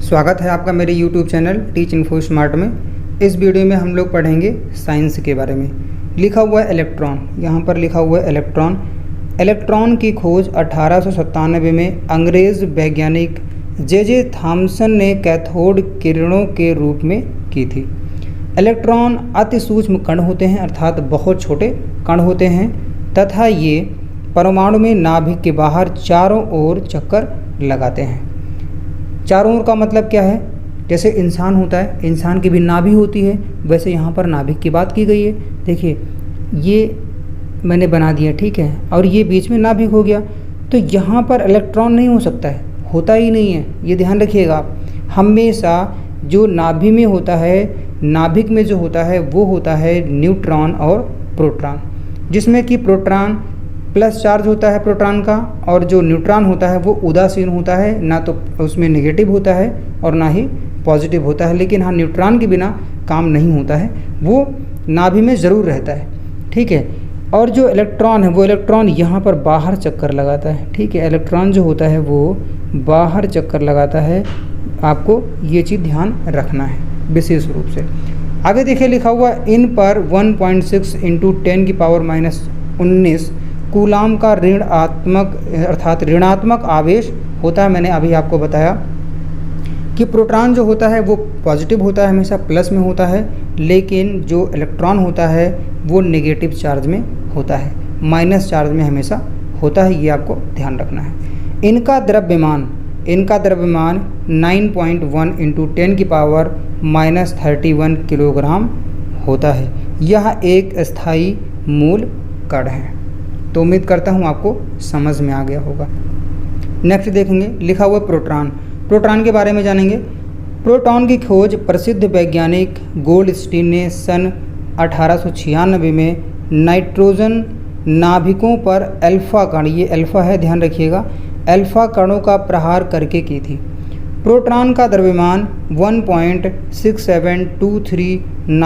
स्वागत है आपका मेरे YouTube channel teach info smart में। इस वीडियो में हम लोग पढ़ेंगे साइंस के बारे में। लिखा हुआ है इलेक्ट्रॉन, यहाँ पर लिखा हुआ है इलेक्ट्रॉन। इलेक्ट्रॉन की खोज 1897 में अंग्रेज़ वैज्ञानिक जे थॉमसन ने कैथोड किरणों के रूप में की थी। इलेक्ट्रॉन अति सूक्ष्म कण होते हैं, अर्थात बहुत छोटे कण होते हैं तथा ये परमाणु में नाभिक के बाहर चारों ओर चक्कर लगाते हैं। चारों ओर का मतलब क्या है? जैसे इंसान होता है, इंसान की भी नाभि होती है, वैसे यहाँ पर नाभिक की बात की गई है। देखिए ये मैंने बना दिया, ठीक है, और ये बीच में नाभिक हो गया, तो यहाँ पर इलेक्ट्रॉन नहीं हो सकता है, होता ही नहीं है। ये ध्यान रखिएगा आप। हमेशा जो नाभि में होता है, नाभिक में जो होता है वो होता है न्यूट्रॉन और प्रोटॉन, जिसमें कि प्रोटॉन प्लस चार्ज होता है प्रोटॉन का, और जो न्यूट्रॉन होता है वो उदासीन होता है, ना तो उसमें नेगेटिव होता है और ना ही पॉजिटिव होता है। लेकिन हाँ, न्यूट्रॉन के बिना काम नहीं होता है, वो नाभि में ज़रूर रहता है, ठीक है। और जो इलेक्ट्रॉन है वो इलेक्ट्रॉन यहाँ पर बाहर चक्कर लगाता है, ठीक है। इलेक्ट्रॉन जो होता है वो बाहर चक्कर लगाता है, आपको ये चीज़ ध्यान रखना है विशेष रूप से। आगे देखिए लिखा हुआ इन पर 1.6 × 10⁻⁻19 कूलाम का ऋणात्मक अर्थात ऋणात्मक आवेश होता है। मैंने अभी आपको बताया कि प्रोटॉन जो होता है वो पॉजिटिव होता है, हमेशा प्लस में होता है, लेकिन जो इलेक्ट्रॉन होता है वो नेगेटिव चार्ज में होता है, माइनस चार्ज में हमेशा होता है। ये आपको ध्यान रखना है। इनका द्रव्यमान 9.1 × 10⁻31 किलोग्राम होता है। यह एक स्थायी मूल कण है। तो उम्मीद करता हूँ आपको समझ में आ गया होगा। नेक्स्ट देखेंगे, लिखा हुआ प्रोटॉन। प्रोटॉन के बारे में जानेंगे। प्रोटॉन की खोज प्रसिद्ध वैज्ञानिक गोल्डस्टीन ने सन 1896 में नाइट्रोजन नाभिकों पर अल्फा कण, ये अल्फा है ध्यान रखिएगा, अल्फा कणों का प्रहार करके की थी। प्रोटॉन का द्रव्यमान 1.6723 ×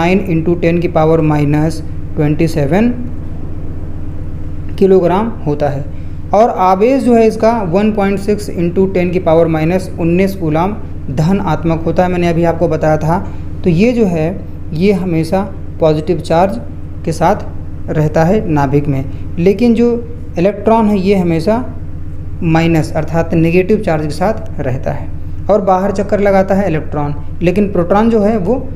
10⁻27 किलोग्राम होता है, और आवेश जो है इसका 1.6 × 10⁻19 कूलाम धनात्मक होता है। मैंने अभी आपको बताया था। तो ये जो है ये हमेशा पॉजिटिव चार्ज के साथ रहता है नाभिक में, लेकिन जो इलेक्ट्रॉन है ये हमेशा माइनस अर्थात नेगेटिव चार्ज के साथ रहता है और बाहर चक्कर लगाता है इलेक्ट्रॉन, लेकिन प्रोटॉन जो है वो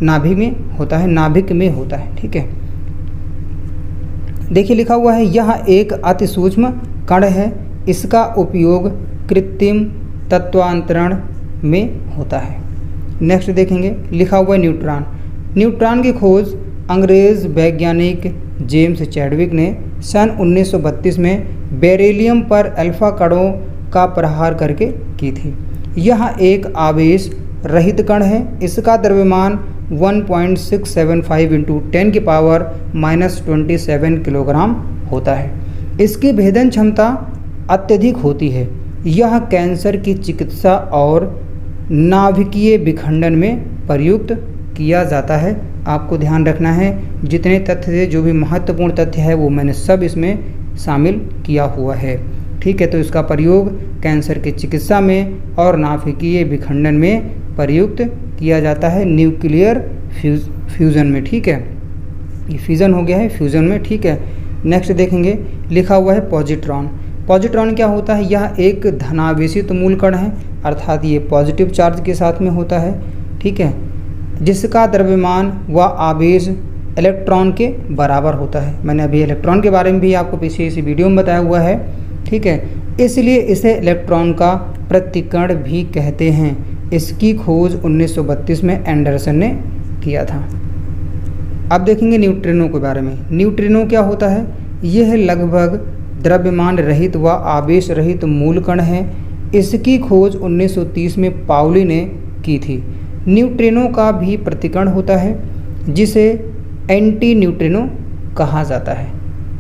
नाभिक में होता है, नाभिक में होता है, ठीक है। देखिए लिखा हुआ है यह एक अति सूक्ष्म कण है, इसका उपयोग कृत्रिम तत्वांतरण में होता है। नेक्स्ट देखेंगे, लिखा हुआ है न्यूट्रॉन। न्यूट्रॉन की खोज अंग्रेज़ वैज्ञानिक जेम्स चैडविक ने सन 1932 में बेरिलियम पर अल्फा कणों का प्रहार करके की थी। यह एक आवेश रहित कण है, इसका द्रव्यमान 1.675 × 10⁻27 किलोग्राम होता है। इसकी भेदन क्षमता अत्यधिक होती है। यह कैंसर की चिकित्सा और नाभिकीय विखंडन में प्रयुक्त किया जाता है। आपको ध्यान रखना है, जितने तथ्य थे, जो भी महत्वपूर्ण तथ्य है वो मैंने सब इसमें शामिल किया हुआ है, ठीक है। तो इसका प्रयोग कैंसर की चिकित्सा में और नाभिकीय विखंडन में प्रयुक्त किया जाता है, न्यूक्लियर फ्यूज़न में, ठीक है। ये फ्यूज़न हो गया है, फ्यूज़न में, ठीक है। नेक्स्ट देखेंगे, लिखा हुआ है पॉजिट्रॉन। पॉजिट्रॉन क्या होता है? यह एक धनावेशित मूल कण है, अर्थात ये पॉजिटिव चार्ज के साथ में होता है, ठीक है, जिसका द्रव्यमान व आवेश इलेक्ट्रॉन के बराबर होता है। मैंने अभी इलेक्ट्रॉन के बारे में भी आपको पीछे इसी वीडियो में बताया हुआ है, ठीक है। इसलिए इसे इलेक्ट्रॉन का प्रतिकण भी कहते हैं। इसकी खोज 1932 में एंडरसन ने किया था। अब देखेंगे न्यूट्रिनो के बारे में। न्यूट्रिनो क्या होता है? यह लगभग द्रव्यमान रहित व आवेश रहित मूल कण है। इसकी खोज 1930 में पाउली ने की थी। न्यूट्रिनो का भी प्रतिकण होता है, जिसे एंटी न्यूट्रिनो कहा जाता है,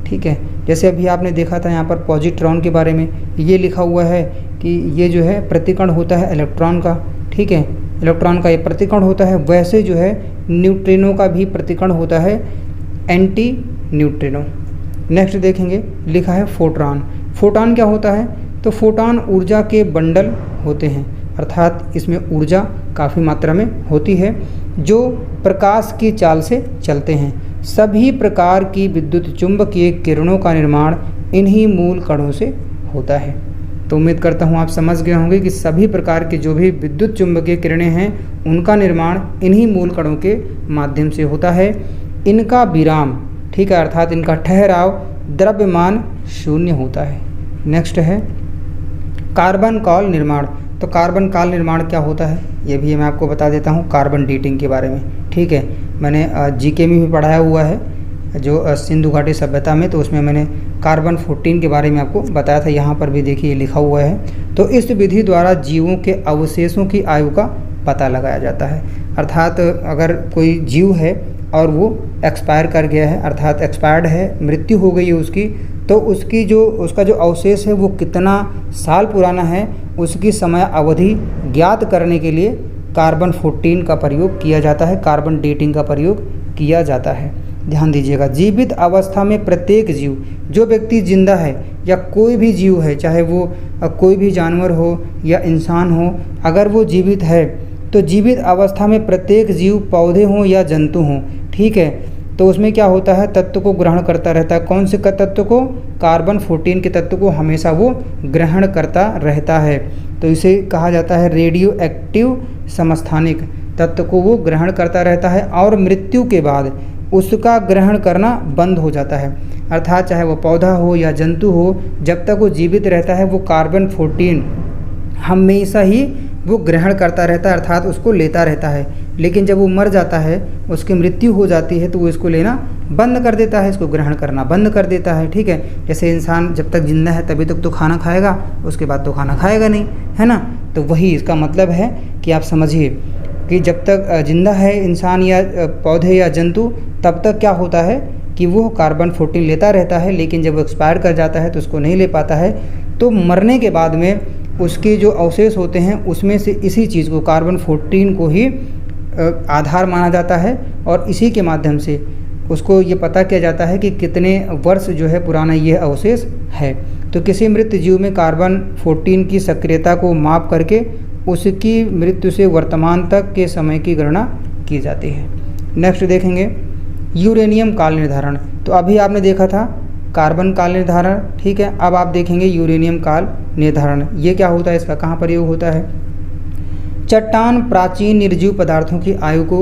ठीक है। जैसे अभी आपने देखा था यहाँ पर पॉजिट्रॉन के बारे में, ये लिखा हुआ है कि ये जो है प्रतिकण होता है इलेक्ट्रॉन का, ठीक है, इलेक्ट्रॉन का ये प्रतिकण होता है। वैसे जो है न्यूट्रिनो का भी प्रतिकण होता है एंटी न्यूट्रिनो। नेक्स्ट देखेंगे, लिखा है फोटॉन। फोटॉन क्या होता है? तो फोटॉन ऊर्जा के बंडल होते हैं, अर्थात इसमें ऊर्जा काफ़ी मात्रा में होती है जो प्रकाश की चाल से चलते हैं। सभी प्रकार की विद्युत चुंबकीय किरणों का निर्माण इन्हीं मूल कणों से होता है। तो उम्मीद करता हूँ आप समझ गए होंगे कि सभी प्रकार की जो भी विद्युत चुंबकीय किरणें हैं उनका निर्माण इन्हीं मूल कणों के माध्यम से होता है। इनका विराम, ठीक है, अर्थात इनका ठहराव द्रव्यमान शून्य होता है। नेक्स्ट है कार्बन कॉल निर्माण। तो कार्बन काल निर्माण क्या होता है ये भी मैं आपको बता देता हूँ, कार्बन डेटिंग के बारे में। ठीक है, मैंने जीके में भी पढ़ाया हुआ है जो सिंधु घाटी सभ्यता में, तो उसमें मैंने कार्बन 14 के बारे में आपको बताया था। यहाँ पर भी देखिए लिखा हुआ है। तो इस विधि द्वारा जीवों के अवशेषों की आयु का पता लगाया जाता है। अर्थात अगर कोई जीव है और वो एक्सपायर कर गया है, अर्थात एक्सपायर्ड है, मृत्यु हो गई है उसकी, तो उसका जो अवशेष है वो कितना साल पुराना है उसकी समय अवधि ज्ञात करने के लिए कार्बन 14 का प्रयोग किया जाता है, कार्बन डेटिंग का प्रयोग किया जाता है। ध्यान दीजिएगा, जीवित अवस्था में प्रत्येक जीव, जो व्यक्ति जिंदा है या कोई भी जीव है, चाहे वो कोई भी जानवर हो या इंसान हो, अगर वो जीवित है तो जीवित अवस्था में प्रत्येक जीव, पौधे हों या जंतु हों, ठीक है, तो उसमें क्या होता है, तत्व को ग्रहण करता रहता है। कौन से तत्व को? कार्बन 14 के तत्व को हमेशा वो ग्रहण करता रहता है। तो इसे कहा जाता है रेडियो एक्टिव समस्थानिक तत्व को वो ग्रहण करता रहता है और मृत्यु के बाद उसका ग्रहण करना बंद हो जाता है। अर्थात चाहे वो पौधा हो या जंतु हो, जब तक वो जीवित रहता है वो कार्बन 14 हमेशा ही वो ग्रहण करता रहता है, अर्थात उसको लेता रहता है। लेकिन जब वो मर जाता है, उसकी मृत्यु हो जाती है, तो वो इसको लेना बंद कर देता है, इसको ग्रहण करना बंद कर देता है। ठीक है, जैसे इंसान जब तक जिंदा है तभी तक तो खाना खाएगा, उसके बाद तो खाना खाएगा नहीं, है ना। तो वही इसका मतलब है कि आप समझिए कि जब तक जिंदा है इंसान या पौधे या जंतु, तब तक क्या होता है कि वो कार्बन 14 लेता रहता है, लेकिन जब वो एक्सपायर कर जाता है तो उसको नहीं ले पाता है। तो मरने के बाद में उसके जो अवशेष होते हैं उसमें से इसी चीज़ को, कार्बन 14 को ही आधार माना जाता है और इसी के माध्यम से उसको ये पता किया जाता है कि कितने वर्ष जो है पुराना ये अवशेष है। तो किसी मृत जीव में कार्बन 14 की सक्रियता को माप करके उसकी मृत्यु से वर्तमान तक के समय की गणना की जाती है। नेक्स्ट देखेंगे यूरेनियम काल निर्धारण। तो अभी आपने देखा था कार्बन काल निर्धारण, ठीक है। अब आप देखेंगे यूरेनियम काल निर्धारण, ये क्या होता है, इसका कहाँ प्रयोग होता है। चट्टान प्राचीन निर्जीव पदार्थों की आयु को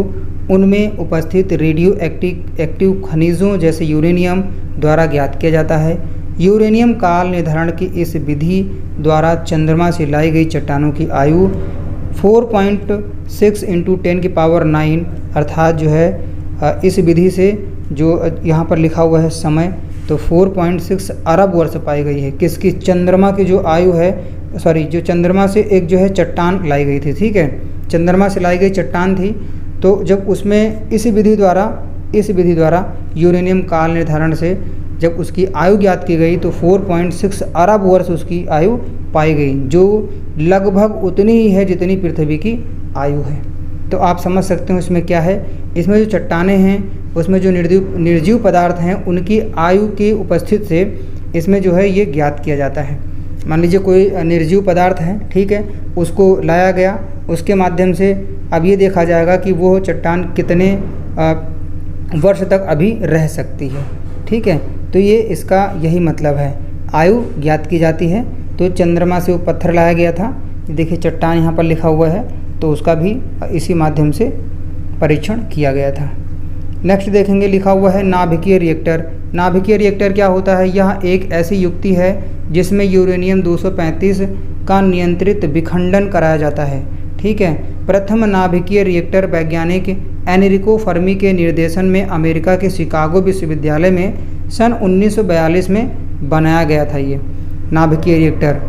उनमें उपस्थित रेडियो एक्टिव खनिजों जैसे यूरेनियम द्वारा ज्ञात किया जाता है। यूरेनियम काल निर्धारण की इस विधि द्वारा चंद्रमा से लाई गई चट्टानों की आयु 4.6 × 10⁹ अर्थात जो है इस विधि से जो यहाँ पर लिखा हुआ है समय, तो 4.6 अरब वर्ष पाई गई है। किसकी? चंद्रमा की जो आयु है, जो चंद्रमा से एक जो है चट्टान लाई गई थी, ठीक है, चंद्रमा से लाई गई चट्टान थी। तो जब उसमें इस विधि द्वारा यूरेनियम काल निर्धारण से जब उसकी आयु ज्ञात की गई तो 4.6 अरब वर्ष उसकी आयु पाई गई, जो लगभग उतनी ही है जितनी पृथ्वी की आयु है। तो आप समझ सकते हो इसमें क्या है, इसमें जो चट्टानें हैं उसमें जो निर्जीव पदार्थ हैं उनकी आयु की उपस्थित से इसमें जो है ये ज्ञात किया जाता है। मान लीजिए कोई निर्जीव पदार्थ है, ठीक है, उसको लाया गया, उसके माध्यम से अब ये देखा जाएगा कि वो चट्टान कितने वर्ष तक अभी रह सकती है, ठीक है। तो ये इसका यही मतलब है, आयु ज्ञात की जाती है। तो चंद्रमा से वो पत्थर लाया गया था, देखिए चट्टान यहाँ पर लिखा हुआ है, तो उसका भी इसी माध्यम से परीक्षण किया गया था। नेक्स्ट देखेंगे, लिखा हुआ है नाभिकीय रिएक्टर। नाभिकीय रिएक्टर क्या होता है? यह एक ऐसी युक्ति है जिसमें यूरेनियम 235 का नियंत्रित विखंडन कराया जाता है, ठीक है। प्रथम नाभिकीय रिएक्टर वैज्ञानिक एनरिको फर्मी के निर्देशन में अमेरिका के शिकागो विश्वविद्यालय में सन 1942 में बनाया गया था ये नाभिकीय रिएक्टर,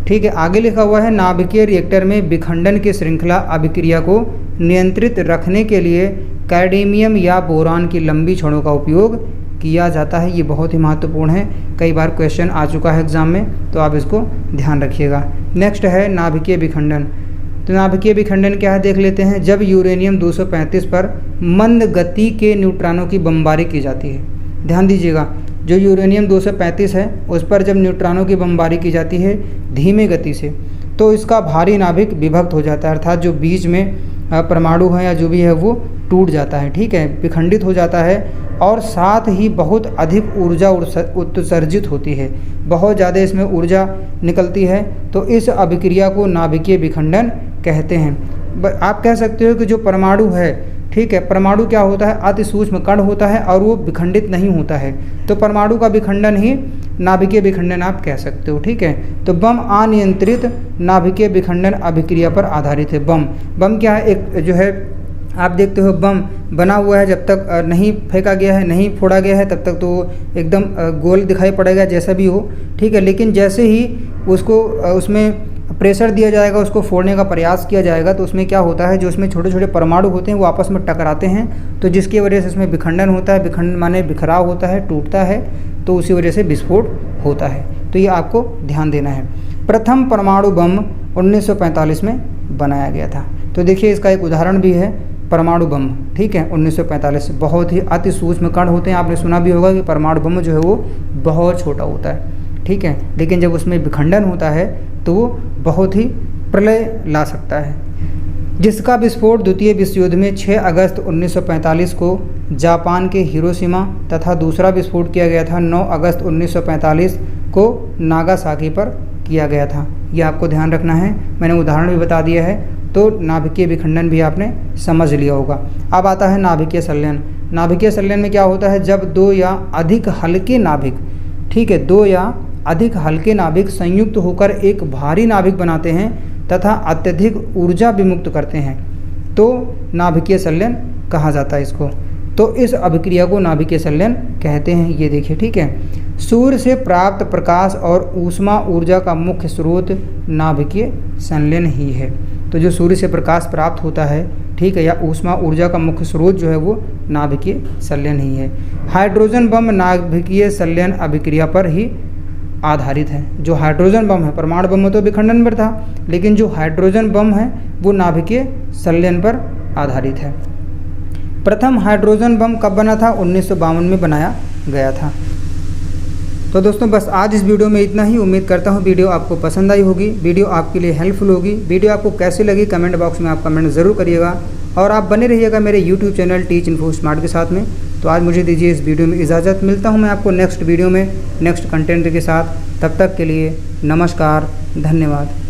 ठीक है। आगे लिखा हुआ है नाभिकीय रिएक्टर में विखंडन की श्रृंखला अभिक्रिया को नियंत्रित रखने के लिए कैडमियम या बोरान की लंबी छड़ों का उपयोग किया जाता है। ये बहुत ही महत्वपूर्ण है, कई बार क्वेश्चन आ चुका है एग्जाम में, तो आप इसको ध्यान रखिएगा। नेक्स्ट है नाभिकीय विखंडन। तो नाभिकीय विखंडन क्या है देख लेते हैं। जब यूरेनियम 235 पर मंद गति के न्यूट्रॉनों की बमबारी की जाती है, ध्यान दीजिएगा, जो यूरेनियम 235 है उस पर जब न्यूट्रॉनों की बमबारी की जाती है धीमे गति से, तो इसका भारी नाभिक विभक्त हो जाता है, अर्थात जो बीच में परमाणु है या जो भी है वो टूट जाता है, ठीक है, विखंडित हो जाता है और साथ ही बहुत अधिक ऊर्जा उत्सर्जित होती है, बहुत ज़्यादा इसमें ऊर्जा निकलती है। तो इस अभिक्रिया को नाभिकीय विखंडन कहते हैं। आप कह सकते हो कि जो परमाणु है, ठीक है, परमाणु क्या होता है, अति सूक्ष्म कण होता है और वो विखंडित नहीं होता है, तो परमाणु का विखंडन ही नाभिकीय विखंडन आप कह सकते हो, ठीक है। तो बम अनियंत्रित नाभिकीय विखंडन अभिक्रिया पर आधारित है। बम क्या है, एक जो है आप देखते हो बम बना हुआ है, जब तक नहीं फेंका गया है, नहीं फोड़ा गया है, तब तक तो एकदम गोल दिखाई पड़ेगा जैसा भी हो, ठीक है। लेकिन जैसे ही उसको उसमें प्रेशर दिया जाएगा, उसको फोड़ने का प्रयास किया जाएगा, तो उसमें क्या होता है, जो उसमें छोटे छोटे परमाणु होते हैं वो आपस में टकराते हैं, तो जिसकी वजह से उसमें विखंडन होता है। विखंडन माने बिखराव होता है, टूटता है, तो उसी वजह से विस्फोट होता है। तो ये आपको ध्यान देना है। प्रथम परमाणु बम 1945 में बनाया गया था। तो देखिए इसका एक उदाहरण भी है, परमाणु बम, ठीक है, 1945। बहुत ही अति सूक्ष्म कण होते हैं, आपने सुना भी होगा कि परमाणु बम जो है वो बहुत छोटा होता है, ठीक है, लेकिन जब उसमें विखंडन होता है तो वो बहुत ही प्रलय ला सकता है। जिसका विस्फोट द्वितीय विश्व युद्ध में 6 अगस्त 1945 को जापान के हिरोशिमा तथा दूसरा विस्फोट किया गया था 9 अगस्त 1945 को नागासाकी पर किया गया था। ये आपको ध्यान रखना है, मैंने उदाहरण भी बता दिया है, तो नाभिकीय विखंडन भी आपने समझ लिया होगा। अब आता है नाभिकीय संलयन। नाभिकीय संलयन में क्या होता है, जब दो या अधिक हल्के नाभिक, ठीक है, दो या अधिक हल्के नाभिक संयुक्त होकर एक भारी नाभिक बनाते हैं तथा अत्यधिक ऊर्जा विमुक्त करते हैं, तो नाभिकीय संलयन कहा जाता है इसको। तो इस अभिक्रिया को नाभिकीय संलयन कहते हैं। ये देखिए, ठीक है, सूर्य से प्राप्त प्रकाश और ऊष्मा ऊर्जा का मुख्य स्रोत नाभिकीय संलयन ही है। तो जो सूर्य से प्रकाश प्राप्त होता है, ठीक है, या ऊष्मा ऊर्जा का मुख्य स्रोत जो है वो नाभिकीय संलयन ही है। हाइड्रोजन बम नाभिकीय संलयन अभिक्रिया पर ही आधारित है। जो हाइड्रोजन बम है, परमाणु बम में तो विखंडन पर था, लेकिन जो हाइड्रोजन बम है वो नाभिकीय संलयन पर आधारित है। प्रथम हाइड्रोजन बम कब बना था, 1952 में बनाया गया था। तो दोस्तों बस आज इस वीडियो में इतना ही। उम्मीद करता हूँ वीडियो आपको पसंद आई होगी, वीडियो आपके लिए हेल्पफुल होगी। वीडियो आपको कैसी लगी कमेंट बॉक्स में आप कमेंट ज़रूर करिएगा और आप बने रहिएगा मेरे YouTube channel teach info smart के साथ में। तो आज मुझे दीजिए इस वीडियो में इजाज़त, मिलता हूँ मैं आपको नेक्स्ट वीडियो में नेक्स्ट कंटेंट के साथ। तब तक के लिए नमस्कार, धन्यवाद।